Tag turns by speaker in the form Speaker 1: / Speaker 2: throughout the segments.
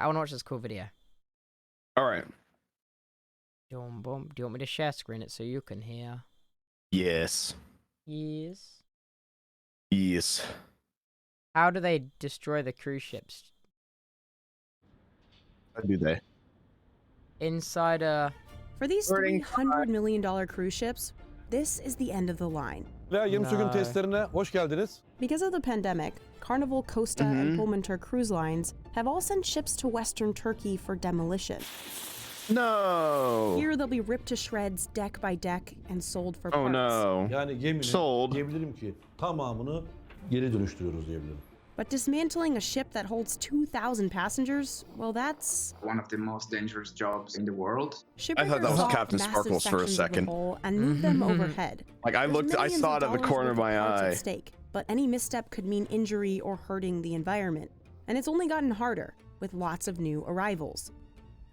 Speaker 1: I want to watch this cool video.
Speaker 2: All right.
Speaker 1: Boom, boom. Do you want me to share screen it so you can hear?
Speaker 2: Yes.
Speaker 1: Yes.
Speaker 2: Yes.
Speaker 1: How do they destroy the cruise ships?
Speaker 2: How do they?
Speaker 1: Inside a...
Speaker 3: For these $300 million cruise ships, this is the end of the line.
Speaker 4: Yem sürgün testlerine hoş geldiniz.
Speaker 3: Because of the pandemic, Carnival, Costa, and Pullmantur cruise lines have all sent ships to Western Turkey for demolition.
Speaker 2: No.
Speaker 3: Here they'll be ripped to shreds deck by deck and sold for parts.
Speaker 2: Oh no.
Speaker 4: Yani geminin
Speaker 2: Sold.
Speaker 4: diyebilirim ki tamamını geri dönüştürüyoruz diyebilirim.
Speaker 3: But dismantling a ship that holds 2,000 passengers, well, that's
Speaker 5: one of the most dangerous jobs in the world.
Speaker 2: I thought that was Captain Sparkles for a second.
Speaker 3: And move them overhead.
Speaker 2: Like I saw it out of the corner of my eye.
Speaker 3: At stake, but any misstep could mean injury or hurting the environment. And it's only gotten harder with lots of new arrivals.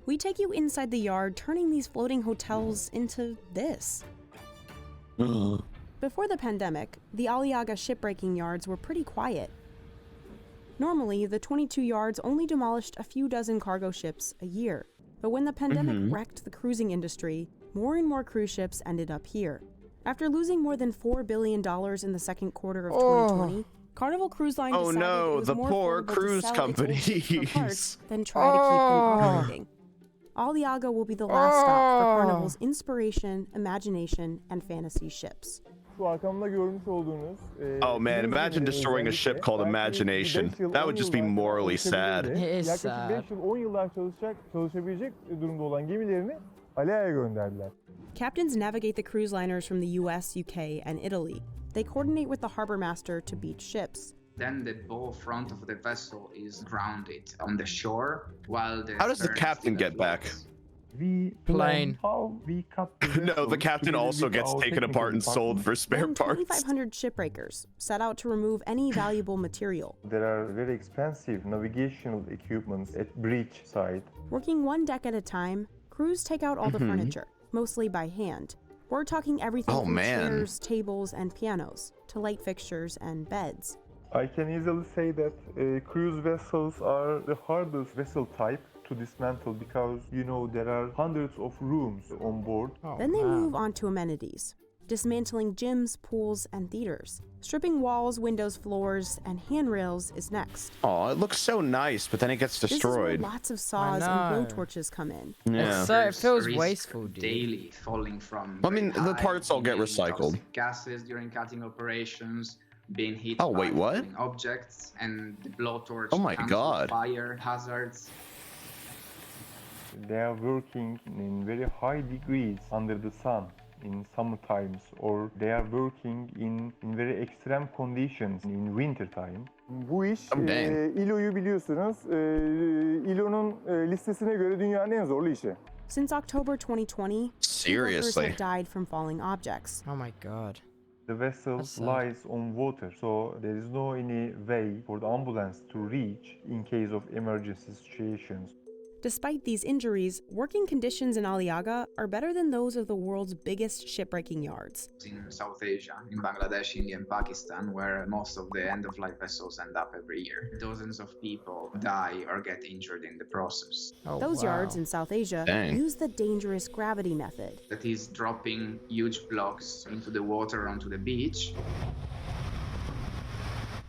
Speaker 3: We take you inside the yard, turning these floating hotels into this. Before the pandemic, the Aliaga shipbreaking yards were pretty quiet. Normally, the 22 yards only demolished a few dozen cargo ships a year. But when the pandemic wrecked the cruising industry, more and more cruise ships ended up here. After losing more than $4 billion in the second quarter of 2020, Carnival Cruise Line decided it was
Speaker 2: the
Speaker 3: more
Speaker 2: poor
Speaker 3: affordable
Speaker 2: cruise
Speaker 3: to sell its old ships for parts
Speaker 2: companies.
Speaker 3: than try to keep them operating. Aliaga will be the last stop for Carnival's inspiration, imagination, and fantasy ships.
Speaker 2: Oh man, imagine destroying a ship called Imagination. That would just be morally sad.
Speaker 1: It is sad.
Speaker 3: Captains navigate the cruise liners from the US, UK, and Italy. They coordinate with the harbor master to beach ships.
Speaker 5: Then the bow front of the vessel is grounded on the shore, while the
Speaker 2: How does the
Speaker 5: stern
Speaker 2: captain
Speaker 5: still
Speaker 2: get back?
Speaker 5: floats.
Speaker 1: Plane.
Speaker 2: No, the captain also gets taken apart and sold for spare
Speaker 3: Then
Speaker 2: parts.
Speaker 3: 2,500 shipbreakers set out to remove any valuable material.
Speaker 6: There are very expensive navigational equipments at bridge side.
Speaker 3: Working one deck at a time, crews take out all the furniture, mostly by hand. We're talking everything
Speaker 2: Oh,
Speaker 3: from
Speaker 2: man.
Speaker 3: chairs, tables, and pianos to light fixtures and beds.
Speaker 6: I can easily say that cruise vessels are the hardest vessel type to dismantle because, you know, there are hundreds of rooms on board.
Speaker 3: Then they move on to amenities, dismantling gyms, pools, and theaters. Stripping walls, windows, floors, and handrails is next.
Speaker 2: Oh, it looks so nice, but then it gets
Speaker 3: This is where
Speaker 2: destroyed.
Speaker 3: lots of saws and blowtorches come in.
Speaker 2: Yeah.
Speaker 1: So it
Speaker 5: There's
Speaker 1: feels
Speaker 5: risk
Speaker 1: wasteful, dude.
Speaker 5: daily falling from
Speaker 2: I mean,
Speaker 5: very
Speaker 2: the parts all get
Speaker 5: high
Speaker 2: recycled.
Speaker 5: toxic gases during cutting operations, being hit
Speaker 2: Oh,
Speaker 5: by
Speaker 2: wait, what?
Speaker 5: falling objects, and the blowtorch
Speaker 2: Oh my
Speaker 5: comes with
Speaker 2: God.
Speaker 5: fire hazards.
Speaker 6: They are working in very high degrees under the sun in summer times, or they are working in very extreme conditions in winter time.
Speaker 7: Bu iş
Speaker 2: Oh, dang.
Speaker 7: ILO'yu biliyorsunuz. ILO'nun listesine göre dünyanın en zorlu işi.
Speaker 3: Since October 2020, workers
Speaker 2: Seriously.
Speaker 3: have died from falling objects.
Speaker 1: Oh my god.
Speaker 6: The vessel
Speaker 1: That's sad.
Speaker 6: lies on water, so there is no any way for the ambulance to reach in case of emergency situations.
Speaker 3: Despite these injuries, working conditions in Aliaga are better than those of the world's biggest shipbreaking yards.
Speaker 5: In South Asia, in Bangladesh, India, and Pakistan, where most of the end-of-life vessels end up every year. Dozens of people die or get injured in the process.
Speaker 1: Oh,
Speaker 3: Those
Speaker 1: wow.
Speaker 3: yards in South Asia
Speaker 2: Dang.
Speaker 3: use the dangerous gravity method.
Speaker 5: That is dropping huge blocks into the water onto the beach.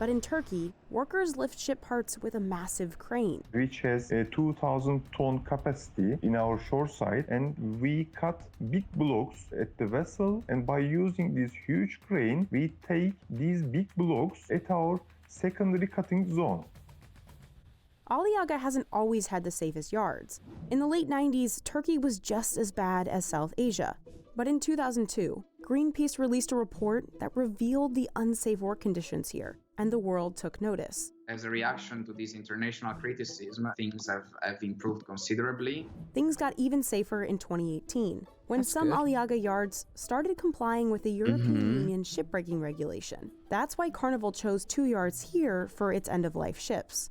Speaker 3: But in Turkey, workers lift ship parts with a massive crane.
Speaker 6: Which has a 2,000-ton capacity in our shore side, and we cut big blocks at the vessel, and by using this huge crane, we take these big blocks at our secondary cutting zone.
Speaker 3: Aliaga hasn't always had the safest yards. In the late 90s, Turkey was just as bad as South Asia. But in 2002, Greenpeace released a report that revealed the unsafe work conditions here, and the world took notice.
Speaker 5: As a reaction to this international criticism, things have improved considerably.
Speaker 3: Things got even safer in 2018, when
Speaker 1: That's
Speaker 3: some
Speaker 1: good.
Speaker 3: Aliaga yards started complying with the European Union shipbreaking regulation. That's why Carnival chose 2 yards here for its end-of-life ships.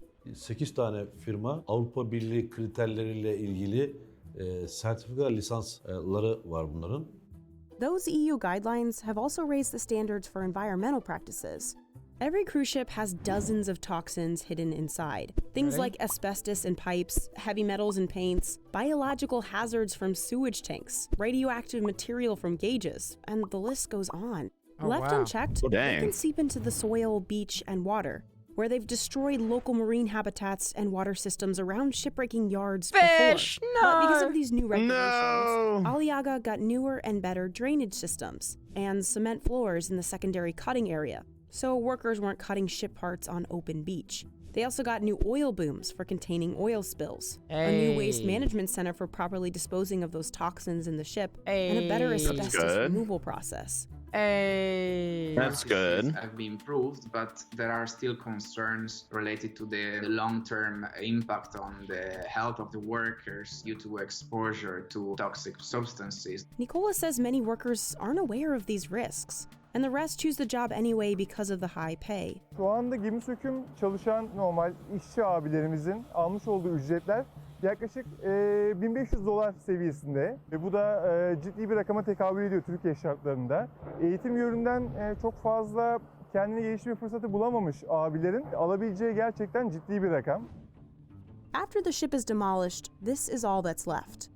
Speaker 4: 8 tane firma Avrupa Birliği kriterleriyle ilgili sertifika lisansları var bunların.
Speaker 3: Those EU guidelines have also raised the standards for environmental practices. Every cruise ship has dozens of toxins hidden inside. Things
Speaker 1: Really?
Speaker 3: like asbestos in pipes, heavy metals in paints, biological hazards from sewage tanks, radioactive material from gauges, and the list goes on.
Speaker 1: Oh,
Speaker 3: Left
Speaker 1: wow.
Speaker 3: unchecked,
Speaker 2: Oh,
Speaker 3: they
Speaker 2: dang.
Speaker 3: can seep into the soil, beach, and water, where they've destroyed local marine habitats and water systems around shipbreaking yards
Speaker 1: Fish,
Speaker 3: before. But because
Speaker 1: no.
Speaker 3: of these new regulations,
Speaker 2: No.
Speaker 3: Aliaga got newer and better drainage systems and cement floors in the secondary cutting area, so workers weren't cutting ship parts on open beach. They also got new oil booms for containing oil spills, a new waste
Speaker 1: Hey.
Speaker 3: management center for properly disposing of those toxins in the ship, and a better
Speaker 1: Hey.
Speaker 3: asbestos
Speaker 2: good.
Speaker 3: removal process.
Speaker 1: Hey.
Speaker 2: That's good.
Speaker 5: Have been improved, but there are still concerns related to the long-term impact on the health of the workers due to exposure to toxic substances.
Speaker 3: Nicola says many workers aren't aware of these risks, and the rest choose the job anyway because of the high pay.
Speaker 7: Şu anda gemi söküm çalışan normal işçi abilerimizin almış olduğu ücretler yaklaşık $1500 seviyesinde ve bu da ciddi bir rakama tekabül ediyor Türkiye şartlarında. Eğitim yönünden çok fazla kendini geliştirme fırsatı bulamamış abilerin alabileceği gerçekten ciddi bir rakam.
Speaker 3: After the ship is demolished, this is all that's left.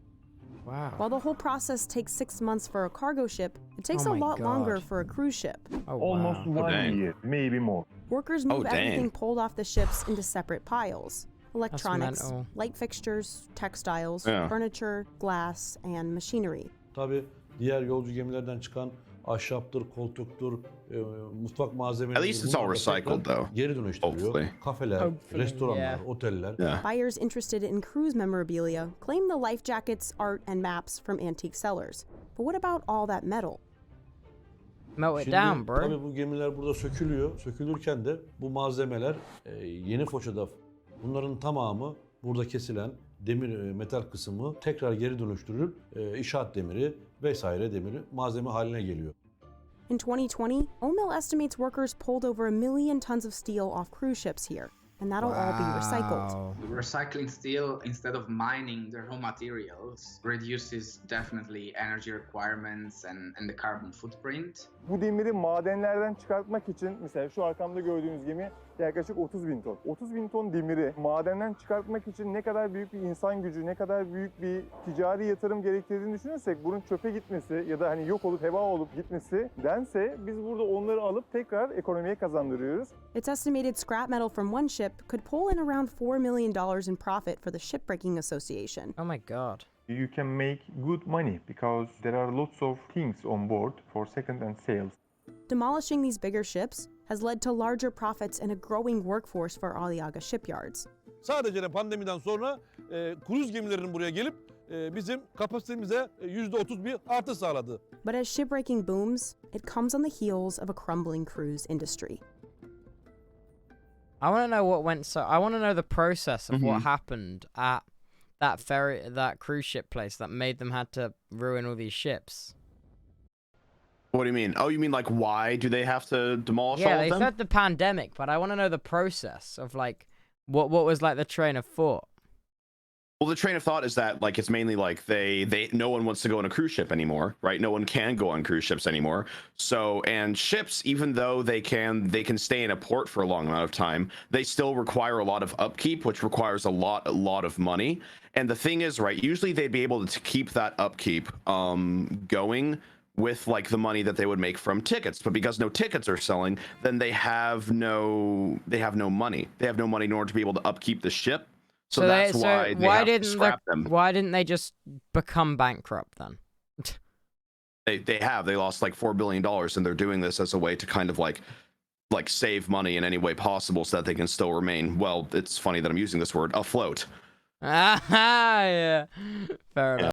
Speaker 1: Wow.
Speaker 3: While the whole process takes 6 months for a cargo ship, it takes
Speaker 1: Oh
Speaker 3: a
Speaker 1: my
Speaker 3: lot longer
Speaker 1: God.
Speaker 3: for a cruise ship.
Speaker 1: Oh,
Speaker 6: Almost
Speaker 1: wow.
Speaker 6: one
Speaker 2: dang.
Speaker 6: year, maybe more.
Speaker 3: Workers move
Speaker 2: dang.
Speaker 3: everything pulled off the ships into separate piles. Electronics,
Speaker 1: mental.
Speaker 3: light fixtures, textiles,
Speaker 2: Yeah.
Speaker 3: furniture, glass, and machinery.
Speaker 4: Tabii diğer yolcu gemilerden çıkan ahşaptır, koltuktur, mutfak malzemeleri.
Speaker 2: At least it's all
Speaker 4: bunlar da
Speaker 2: recycled,
Speaker 4: tekrar
Speaker 2: though.
Speaker 4: Geri dönüştürülüyor.
Speaker 2: Hopefully.
Speaker 4: Kafeler,
Speaker 1: Hopefully,
Speaker 4: restoranlar,
Speaker 1: yeah.
Speaker 4: oteller.
Speaker 2: Yeah.
Speaker 3: Buyers interested in cruise memorabilia claim the life jackets, art, and maps from antique sellers. But what about all that metal?
Speaker 1: Melt it
Speaker 4: Şimdi
Speaker 1: down, bro.
Speaker 4: tabii bu gemiler burada sökülüyor. Sökülürken de bu malzemeler yeni Foça'da bunların tamamı burada kesilen demir metal kısmı tekrar geri dönüştürülüp inşaat demiri vesaire demiri malzeme haline geliyor.
Speaker 3: In 2020, OMIL estimates workers pulled over 1 million tons of steel off cruise ships here, and that'll all be recycled.
Speaker 1: Wow.
Speaker 5: Recycling steel instead of mining the raw materials reduces definitely energy requirements and the carbon footprint.
Speaker 7: Bu demiri madenlerden çıkartmak için mesela şu arkamda gördüğünüz gemi yaklaşık 30.000 ton. 30.000 ton demiri madenden çıkartmak için ne kadar büyük bir insan gücü, ne kadar büyük bir ticari yatırım gerektirdiğini düşünürsek bunun çöpe gitmesi ya da hani yok olup heba olup gitmesi dense biz burada onları alıp tekrar ekonomiye kazandırıyoruz.
Speaker 3: It's estimated scrap metal from one ship could pull in around $4 million in profit for the Shipbreaking Association.
Speaker 1: Oh my God.
Speaker 6: You can make good money because there are lots of things on board for second-hand sales.
Speaker 3: Demolishing these bigger ships has led to larger profits and a growing workforce for Aliaga shipyards.
Speaker 4: Sadece de pandemiden sonra kruz gemilerinin buraya gelip bizim kapasitemize %30 bir artı sağladı.
Speaker 3: But as shipbreaking booms, it comes on the heels of a crumbling cruise industry.
Speaker 1: I want to know what went so. I want to know the process of what happened at that ferry, that cruise ship place that made them had to ruin all these ships.
Speaker 2: What do you mean? Oh, you mean like why do they have to demolish
Speaker 1: Yeah,
Speaker 2: all
Speaker 1: they
Speaker 2: of them?
Speaker 1: said the pandemic, but I want to know the process of like what was like the train of thought.
Speaker 2: Well, the train of thought is that like it's mainly like they no one wants to go on a cruise ship anymore, right? No one can go on cruise ships anymore. So, and ships, even though they can stay in a port for a long amount of time, they still require a lot of upkeep, which requires a lot of money. And the thing is, right, usually they'd be able to keep that upkeep going with like the money that they would make from tickets, but because no tickets are selling, then they have no money. They have no money in order to be able to upkeep the ship. So that's why they have to scrap them.
Speaker 1: Why didn't they just become bankrupt then?
Speaker 2: They lost like $4 billion, and they're doing this as a way to kind of like save money in any way possible so that they can still remain, well, it's funny that I'm using this word, afloat.
Speaker 1: Ah, yeah. Fair enough.